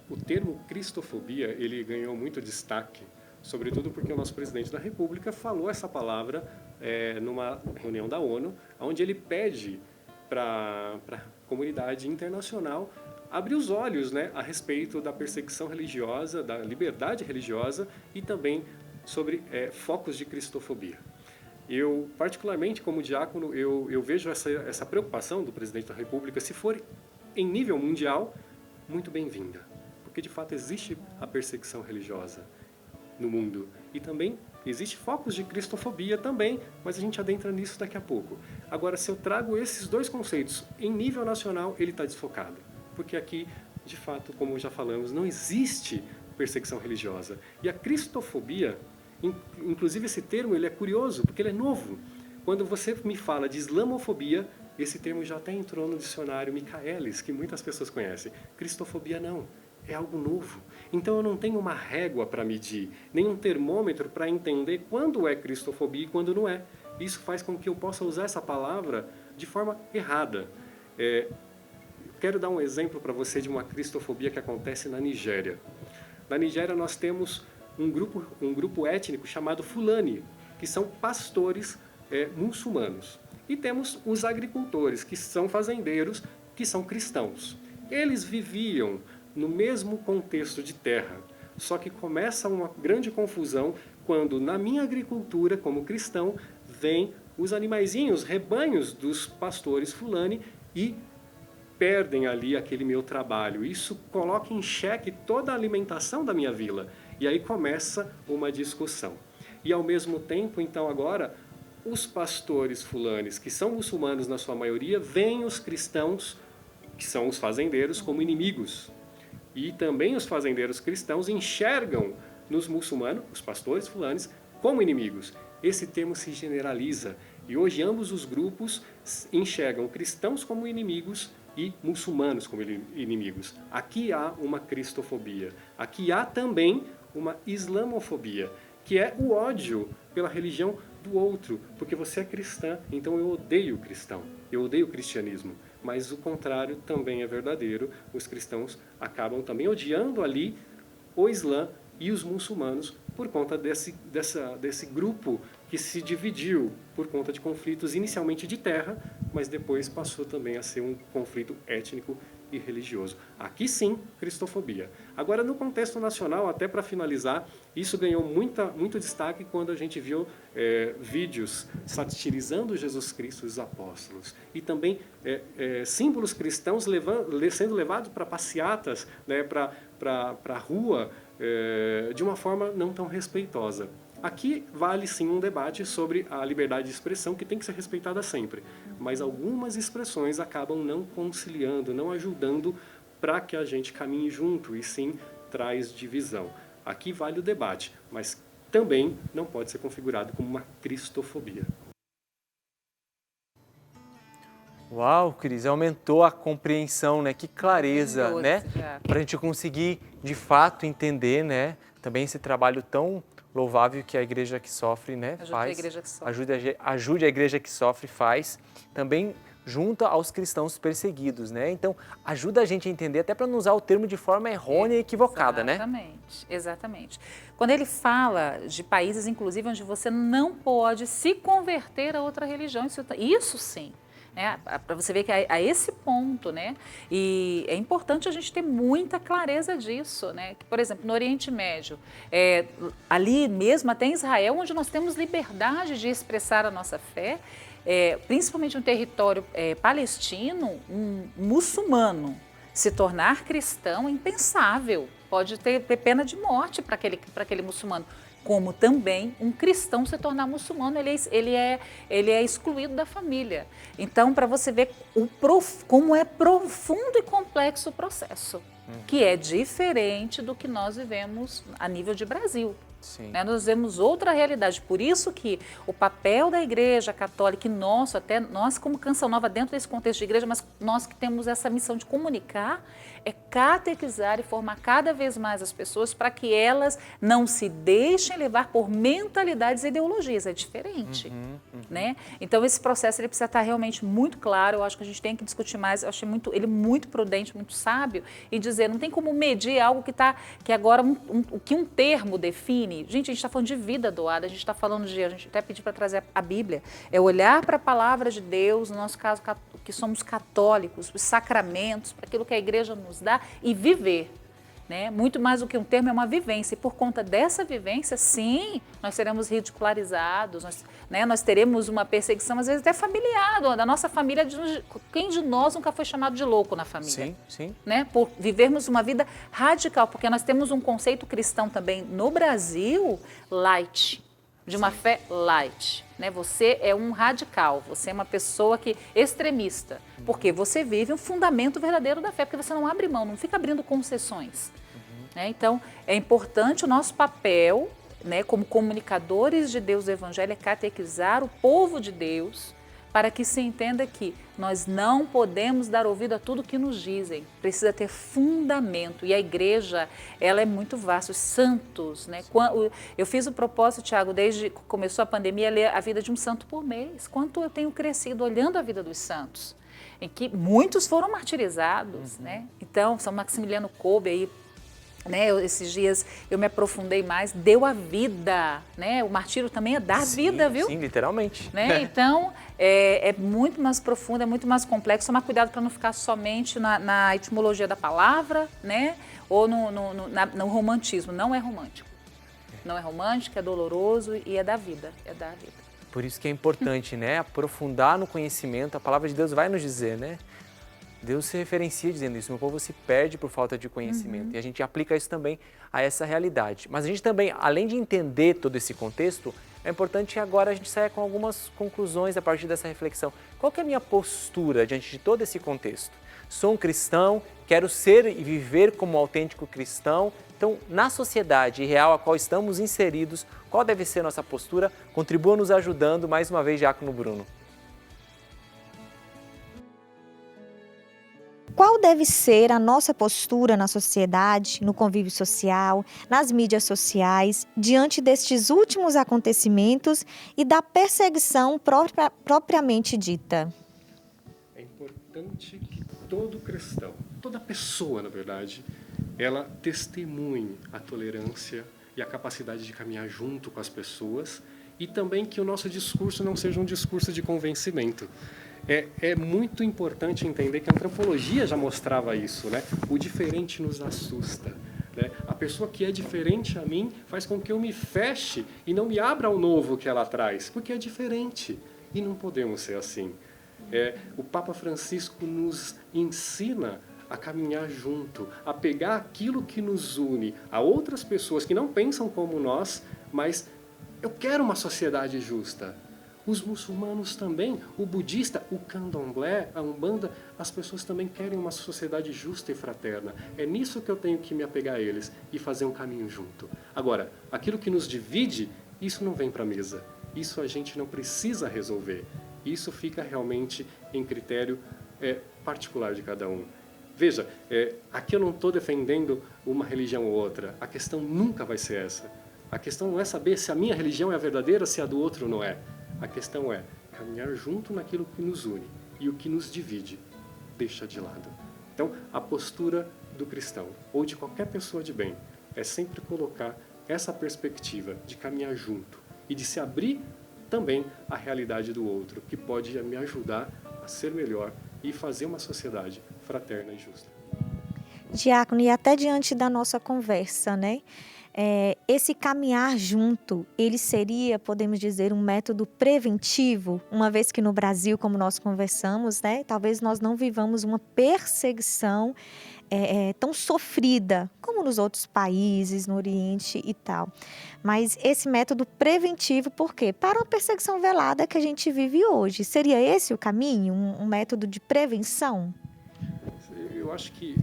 O termo cristofobia, ele ganhou muito destaque, sobretudo porque o nosso presidente da República falou essa palavra numa reunião da ONU, onde ele pede para a comunidade internacional abrir os olhos, né, a respeito da perseguição religiosa, da liberdade religiosa e também sobre focos de cristofobia. Eu, particularmente, como diácono, eu vejo essa preocupação do presidente da República, se for em nível mundial, muito bem-vinda, porque de fato existe a perseguição religiosa no mundo e também Existem focos de cristofobia também, mas a gente adentra nisso daqui a pouco. Agora, se eu trago esses dois conceitos em nível nacional, ele está desfocado. Porque aqui, de fato, como já falamos, não existe perseguição religiosa. E a cristofobia, inclusive esse termo, ele é curioso, porque ele é novo. Quando você me fala de islamofobia, esse termo já até entrou no dicionário Michaelis, que muitas pessoas conhecem. Cristofobia não, é algo novo. Então eu não tenho uma régua para medir, nem um termômetro para entender quando é cristofobia e quando não é. Isso faz com que eu possa usar essa palavra de forma errada. Quero dar um exemplo para você de uma cristofobia que acontece na Nigéria. Na Nigéria nós temos um grupo étnico chamado Fulani, que são pastores muçulmanos. E temos os agricultores, que são fazendeiros, que são cristãos. Eles viviam no mesmo contexto de terra, só que começa uma grande confusão quando na minha agricultura, como cristão, vêm os animaizinhos, rebanhos dos pastores Fulani e perdem ali aquele meu trabalho. Isso coloca em xeque toda a alimentação da minha vila. E aí começa uma discussão. E ao mesmo tempo, então agora, os pastores fulanes, que são muçulmanos na sua maioria, veem os cristãos, que são os fazendeiros, como inimigos. E também os fazendeiros cristãos enxergam nos muçulmanos, os pastores fulanes, como inimigos. Esse termo se generaliza e hoje ambos os grupos enxergam cristãos como inimigos e muçulmanos como inimigos. Aqui há uma cristofobia. Aqui há também uma islamofobia, que é o ódio pela religião do outro, porque você é cristã, então eu odeio o cristão, eu odeio o cristianismo. Mas o contrário também é verdadeiro, os cristãos acabam também odiando ali o Islã e os muçulmanos por conta desse grupo que se dividiu por conta de conflitos inicialmente de terra, mas depois passou também a ser um conflito étnico e religioso. Aqui sim, cristofobia. Agora, no contexto nacional, até para finalizar, isso ganhou muito destaque quando a gente viu vídeos satirizando Jesus Cristo e os apóstolos. E também símbolos cristãos sendo levados para passeatas, né, para a rua, de uma forma não tão respeitosa. Aqui vale sim um debate sobre a liberdade de expressão, que tem que ser respeitada sempre. Mas algumas expressões acabam não conciliando, não ajudando para que a gente caminhe junto, e sim traz divisão. Aqui vale o debate, mas também não pode ser configurado como uma cristofobia. Uau, Cris, aumentou a compreensão, né? Que clareza, né? Para a gente conseguir, de fato, entender, né? Também esse trabalho tão louvável que a Igreja que Sofre, né, faz. A Igreja que Sofre. Ajude a Igreja que Sofre faz. Também junto aos cristãos perseguidos, né? Então, ajuda a gente a entender, até para não usar o termo de forma errônea e equivocada, exatamente, né? Exatamente. Quando ele fala de países, inclusive, onde você não pode se converter a outra religião, isso sim. Né, para você ver que a esse ponto, né, e é importante a gente ter muita clareza disso, né, que, por exemplo, no Oriente Médio, ali mesmo, até em Israel, onde nós temos liberdade de expressar a nossa fé, principalmente no território palestino, um muçulmano se tornar cristão é impensável, pode ter pena de morte para aquele muçulmano. Como também um cristão se tornar muçulmano, ele é excluído da família. Então, para você ver como é profundo e complexo o processo, que é diferente do que nós vivemos a nível de Brasil. Sim. Né? Nós vemos outra realidade, por isso que o papel da Igreja Católica, e até nós como Canção Nova, dentro desse contexto de igreja, mas nós que temos essa missão de comunicar, é catequizar e formar cada vez mais as pessoas para que elas não se deixem levar por mentalidades e ideologias, é diferente. Né? Então esse processo ele precisa estar realmente muito claro, eu acho que a gente tem que discutir mais, eu achei ele muito prudente, muito sábio, e dizer, não tem como medir algo que agora o que um termo define. Gente, a gente está falando de vida doada, a gente está falando a gente até pediu para trazer a Bíblia, é olhar para a palavra de Deus, no nosso caso, que somos católicos, os sacramentos, para aquilo que a igreja nos dá e viver. Né? Muito mais do que um termo, é uma vivência. E por conta dessa vivência, sim, nós seremos ridicularizados, nós teremos uma perseguição, às vezes até familiar, da nossa família. Quem de nós nunca foi chamado de louco na família? Sim, sim. Né? Por vivermos uma vida radical, porque nós temos um conceito cristão também no Brasil, light. de uma fé light, né? Você é um radical, você é uma pessoa extremista, porque você vive um fundamento verdadeiro da fé, porque você não abre mão, não fica abrindo concessões. Né? Então, é importante o nosso papel, né, como comunicadores de Deus do Evangelho, é catequizar o povo de Deus, para que se entenda que nós não podemos dar ouvido a tudo que nos dizem, precisa ter fundamento. E a igreja, ela é muito vasta, os santos, né? Eu fiz o propósito, Tiago, desde que começou a pandemia, ler a vida de um santo por mês. Quanto eu tenho crescido olhando a vida dos santos, em que muitos foram martirizados, né? Então, São Maximiliano Kolbe aí, né, esses dias eu me aprofundei mais, deu a vida, né? O martírio também é dar vida, viu? Sim, literalmente. Né? Então, é muito mais profundo, é muito mais complexo. Tomar cuidado para não ficar somente na etimologia da palavra, né? Ou no romantismo. Não é romântico. Não é romântico, é doloroso e é da vida. É da vida. Por isso que é importante, né? Aprofundar no conhecimento. A palavra de Deus vai nos dizer, né? Deus se referencia dizendo isso, meu povo se perde por falta de conhecimento. E a gente aplica isso também a essa realidade. Mas a gente também, além de entender todo esse contexto, é importante que agora a gente saia com algumas conclusões a partir dessa reflexão. Qual que é a minha postura diante de todo esse contexto? Sou um cristão, quero ser e viver como um autêntico cristão. Então, na sociedade real a qual estamos inseridos, qual deve ser a nossa postura? Contribua nos ajudando, mais uma vez, Diácono Bruno. Qual deve ser a nossa postura na sociedade, no convívio social, nas mídias sociais, diante destes últimos acontecimentos e da perseguição propriamente dita? É importante que todo cristão, toda pessoa, na verdade, ela testemunhe a tolerância e a capacidade de caminhar junto com as pessoas e também que o nosso discurso não seja um discurso de convencimento. É muito importante entender que a antropologia já mostrava isso, né? O diferente nos assusta. Né? A pessoa que é diferente a mim faz com que eu me feche e não me abra ao novo que ela traz, porque é diferente. E não podemos ser assim. O Papa Francisco nos ensina a caminhar junto, a pegar aquilo que nos une a outras pessoas que não pensam como nós, mas eu quero uma sociedade justa. Os muçulmanos também, o budista, o candomblé, a umbanda, as pessoas também querem uma sociedade justa e fraterna. É nisso que eu tenho que me apegar a eles e fazer um caminho junto. Agora, aquilo que nos divide, isso não vem para a mesa. Isso a gente não precisa resolver. Isso fica realmente em critério particular de cada um. Veja, aqui eu não estou defendendo uma religião ou outra. A questão nunca vai ser essa. A questão não é saber se a minha religião é a verdadeira, se a do outro não é. A questão é caminhar junto naquilo que nos une e o que nos divide deixa de lado. Então, a postura do cristão ou de qualquer pessoa de bem é sempre colocar essa perspectiva de caminhar junto e de se abrir também à realidade do outro, que pode me ajudar a ser melhor e fazer uma sociedade fraterna e justa. Diácono, e até diante da nossa conversa, né? Esse caminhar junto, ele seria, podemos dizer, um método preventivo, uma vez que no Brasil, como nós conversamos, né, talvez nós não vivamos uma perseguição tão sofrida como nos outros países, no Oriente e tal. Mas esse método preventivo, por quê? Para uma perseguição velada que a gente vive hoje. Seria esse o caminho, um método de prevenção? Eu acho que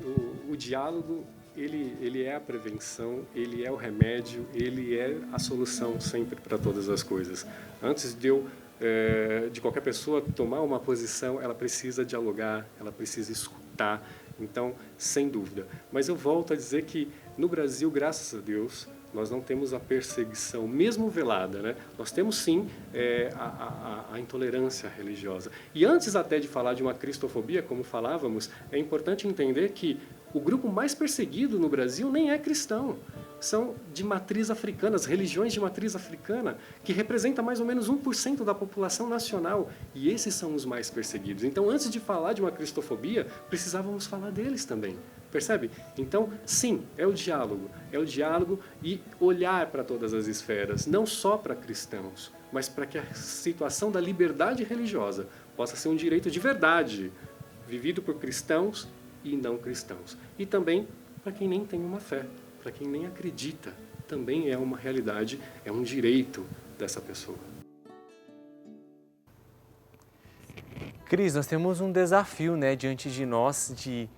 o diálogo ele é a prevenção, ele é o remédio, ele é a solução sempre para todas as coisas. Antes de qualquer pessoa tomar uma posição, ela precisa dialogar, ela precisa escutar. Então, sem dúvida. Mas eu volto a dizer que no Brasil, graças a Deus, nós não temos a perseguição, mesmo velada, né? Nós temos sim a intolerância religiosa. E antes até de falar de uma cristofobia, como falávamos, é importante entender que o grupo mais perseguido no Brasil nem é cristão. São de matriz africana, as religiões de matriz africana, que representa mais ou menos 1% da população nacional. E esses são os mais perseguidos. Então, antes de falar de uma cristofobia, precisávamos falar deles também. Percebe? Então, sim, é o diálogo e olhar para todas as esferas, não só para cristãos, mas para que a situação da liberdade religiosa possa ser um direito de verdade, vivido por cristãos e não cristãos. E também para quem nem tem uma fé, para quem nem acredita, também é uma realidade, é um direito dessa pessoa. Cris, nós temos um desafio, né, diante de nós de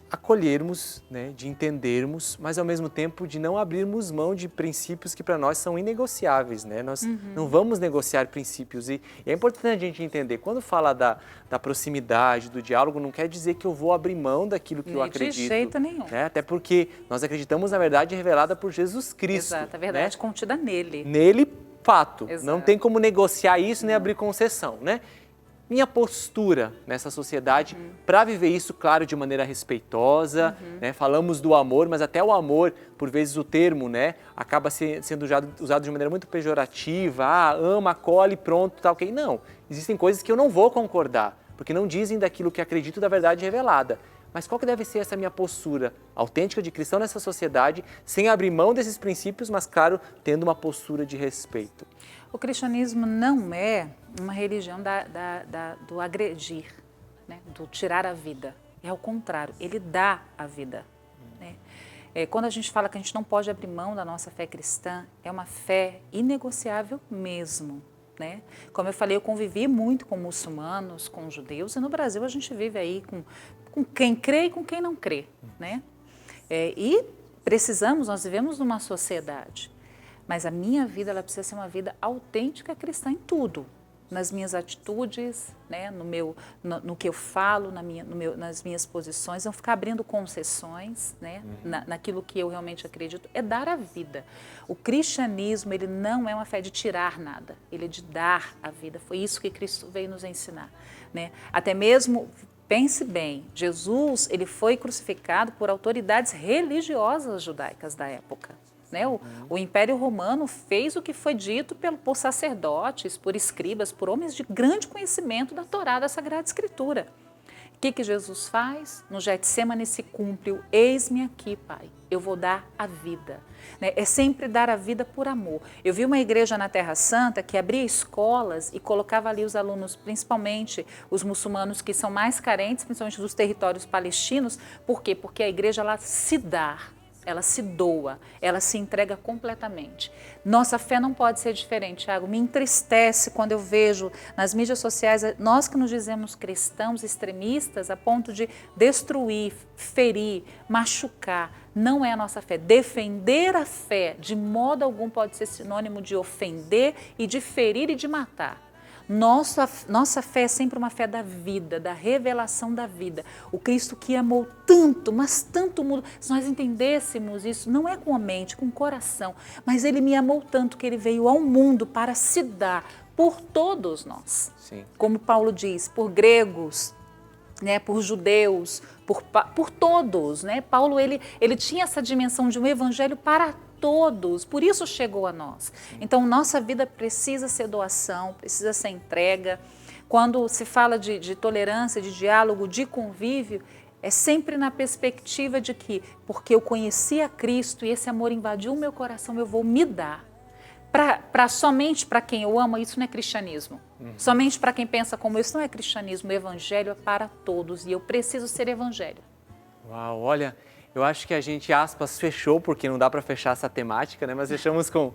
acolhermos, né, de entendermos, mas ao mesmo tempo de não abrirmos mão de princípios que para nós são inegociáveis, né? Nós não vamos negociar princípios e é importante a gente entender, quando fala da proximidade, do diálogo, não quer dizer que eu vou abrir mão daquilo que eu acredito. De jeito nenhum. Né? Até porque nós acreditamos na verdade revelada por Jesus Cristo. Exato, a verdade né? contida nele. Nele, fato. Exato. Não tem como negociar isso nem abrir concessão, né? Minha postura nessa sociedade para viver isso, claro, de maneira respeitosa, né? Falamos do amor, mas até o amor, por vezes o termo, né, acaba sendo usado de maneira muito pejorativa, ama, acolhe, pronto, tá ok. Não, existem coisas que eu não vou concordar, porque não dizem daquilo que acredito da verdade revelada. Mas qual que deve ser essa minha postura autêntica de cristão nessa sociedade, sem abrir mão desses princípios, mas, claro, tendo uma postura de respeito? O cristianismo não é uma religião do agredir, né? Do tirar a vida. É ao contrário, ele dá a vida. Né? Quando a gente fala que a gente não pode abrir mão da nossa fé cristã, é uma fé inegociável mesmo. Né? Como eu falei, eu convivi muito com muçulmanos, com judeus, e no Brasil a gente vive aí com quem crê e com quem não crê. Né? E nós vivemos numa sociedade. Mas a minha vida ela precisa ser uma vida autêntica cristã em tudo. Nas minhas atitudes, né, no que eu falo, nas minhas posições, não ficar abrindo concessões, né, naquilo que eu realmente acredito, é dar a vida. O cristianismo ele não é uma fé de tirar nada, ele é de dar a vida. Foi isso que Cristo veio nos ensinar. Né? Até mesmo, pense bem, Jesus ele foi crucificado por autoridades religiosas judaicas da época. Né? O Império Romano fez o que foi dito por sacerdotes, por escribas, por homens de grande conhecimento da Torá, da Sagrada Escritura. O que Jesus faz? No Getsêmani se cumpre o eis-me aqui, Pai, eu vou dar a vida. Né? É sempre dar a vida por amor. Eu vi uma igreja na Terra Santa que abria escolas e colocava ali os alunos, principalmente os muçulmanos que são mais carentes, principalmente dos territórios palestinos. Por quê? Porque a igreja ela se dá. Ela se doa, ela se entrega completamente. Nossa fé não pode ser diferente, Thiago. Me entristece quando eu vejo nas mídias sociais, nós que nos dizemos cristãos extremistas, a ponto de destruir, ferir, machucar. Não é a nossa fé. Defender a fé de modo algum pode ser sinônimo de ofender e de ferir e de matar. Nossa fé é sempre uma fé da vida, da revelação da vida. O Cristo que amou tanto, mas tanto o mundo. Se nós entendêssemos isso, não é com a mente, com o coração, mas Ele me amou tanto que Ele veio ao mundo para se dar por todos nós. Sim. Como Paulo diz, por gregos, né, por judeus, por todos. Né? Paulo ele tinha essa dimensão de um evangelho para todos, por isso chegou a nós. Então, nossa vida precisa ser doação, precisa ser entrega. Quando se fala de tolerância, de diálogo, de convívio, é sempre na perspectiva de que, porque eu conheci a Cristo e esse amor invadiu o meu coração, eu vou me dar. Somente para quem eu amo, isso não é cristianismo. Somente para quem pensa como eu, isso não é cristianismo. O evangelho é para todos e eu preciso ser evangelho. Uau, olha... Eu acho que a gente, aspas, fechou, porque não dá para fechar essa temática, né? Mas fechamos com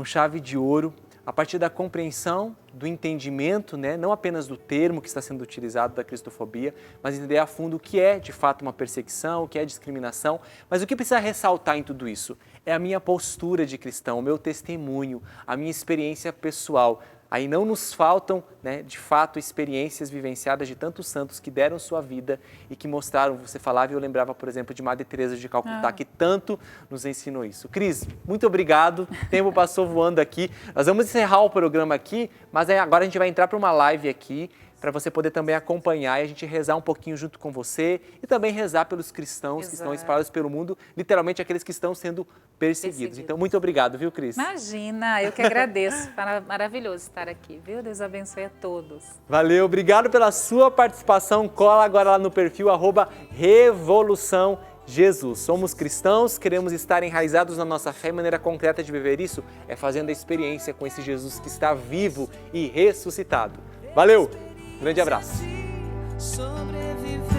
chave de ouro, a partir da compreensão, do entendimento, né? Não apenas do termo que está sendo utilizado da cristofobia, mas entender a fundo o que é, de fato, uma perseguição, o que é discriminação. Mas o que precisa ressaltar em tudo isso é a minha postura de cristão, o meu testemunho, a minha experiência pessoal. Aí não nos faltam, né, de fato, experiências vivenciadas de tantos santos que deram sua vida e que mostraram, você falava e eu lembrava, por exemplo, de Madre Teresa de Calcutá, que tanto nos ensinou isso. Cris, muito obrigado, o tempo passou voando aqui. Nós vamos encerrar o programa aqui, mas agora a gente vai entrar para uma live aqui, para você poder também acompanhar e a gente rezar um pouquinho junto com você e também rezar pelos cristãos que estão espalhados pelo mundo, literalmente aqueles que estão sendo perseguidos. Então, muito obrigado, viu, Cris? Imagina, eu que agradeço. Maravilhoso estar aqui, viu? Deus abençoe a todos. Valeu, obrigado pela sua participação. Cola agora lá no perfil @Revolução Jesus. Somos cristãos, queremos estar enraizados na nossa fé e a maneira concreta de viver isso é fazendo a experiência com esse Jesus que está vivo e ressuscitado. Valeu! Grande abraço. Sobreviver.